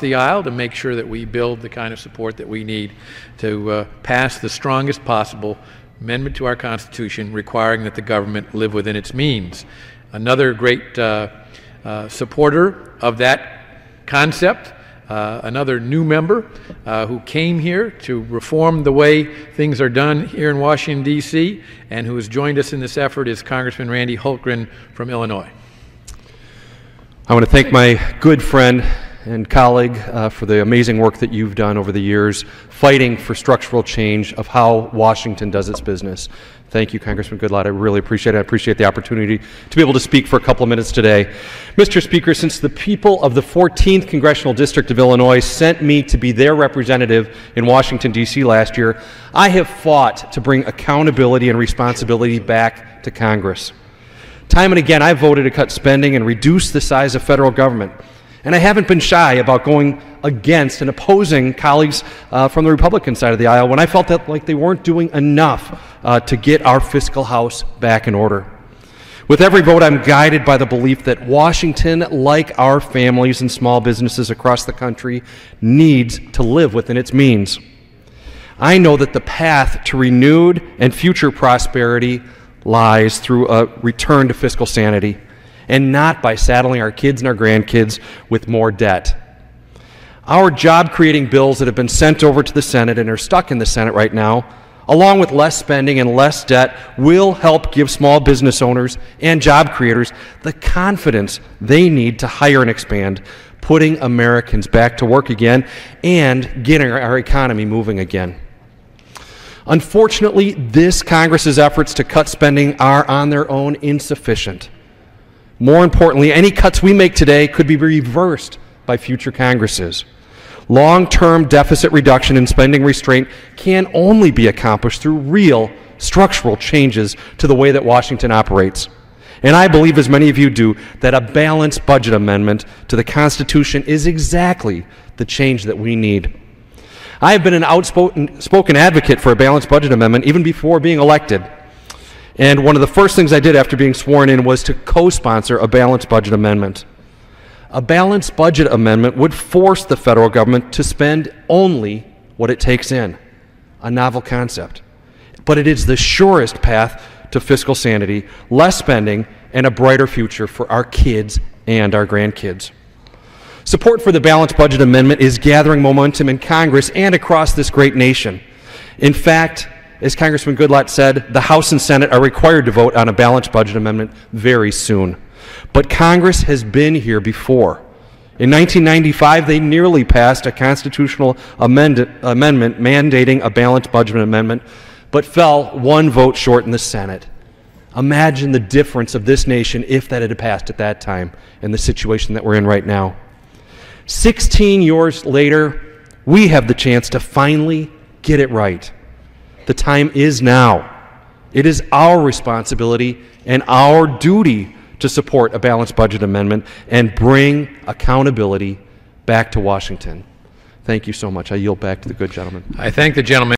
the aisle to make sure that we build the kind of support that we need to pass the strongest possible amendment to our Constitution requiring that the government live within its means. Another great supporter of that concept, another new member who came here to reform the way things are done here in Washington, D.C., and who has joined us in this effort is Congressman Randy Hultgren from Illinois. I want to thank my good friend and colleague for the amazing work that you've done over the years fighting for structural change of how Washington does its business. Thank you, Congressman Goodlatte. I really appreciate it. I appreciate the opportunity to be able to speak for a couple of minutes today. Mr. Speaker, since the people of the 14th Congressional District of Illinois sent me to be their representative in Washington, D.C. last year, I have fought to bring accountability and responsibility back to Congress. Time and again, I've voted to cut spending and reduce the size of federal government. And I haven't been shy about going against and opposing colleagues from the Republican side of the aisle when I felt that like they weren't doing enough to get our fiscal house back in order. With every vote, I'm guided by the belief that Washington, like our families and small businesses across the country, needs to live within its means. I know that the path to renewed and future prosperity lies through a return to fiscal sanity, and not by saddling our kids and our grandkids with more debt. Our job-creating bills that have been sent over to the Senate and are stuck in the Senate right now, along with less spending and less debt, will help give small business owners and job creators the confidence they need to hire and expand, putting Americans back to work again and getting our economy moving again. Unfortunately, this Congress's efforts to cut spending are on their own insufficient. More importantly, any cuts we make today could be reversed by future Congresses. Long-term deficit reduction and spending restraint can only be accomplished through real structural changes to the way that Washington operates. And I believe, as many of you do, that a balanced budget amendment to the Constitution is exactly the change that we need. I have been an outspoken advocate for a balanced budget amendment even before being elected. And one of the first things I did after being sworn in was to co-sponsor a balanced budget amendment. A balanced budget amendment would force the federal government to spend only what it takes in, a novel concept. But it is the surest path to fiscal sanity, less spending, and a brighter future for our kids and our grandkids. Support for the balanced budget amendment is gathering momentum in Congress and across this great nation. In fact, as Congressman Goodlatte said, the House and Senate are required to vote on a balanced budget amendment very soon. But Congress has been here before. In 1995, they nearly passed a constitutional amendment mandating a balanced budget amendment, but fell one vote short in the Senate. Imagine the difference of this nation if that had passed at that time and the situation that we're in right now. 16 years later, we have the chance to finally get it right. The time is now. It is our responsibility and our duty to support a balanced budget amendment and bring accountability back to Washington. Thank you so much. I yield back to the good gentleman. I thank the gentleman.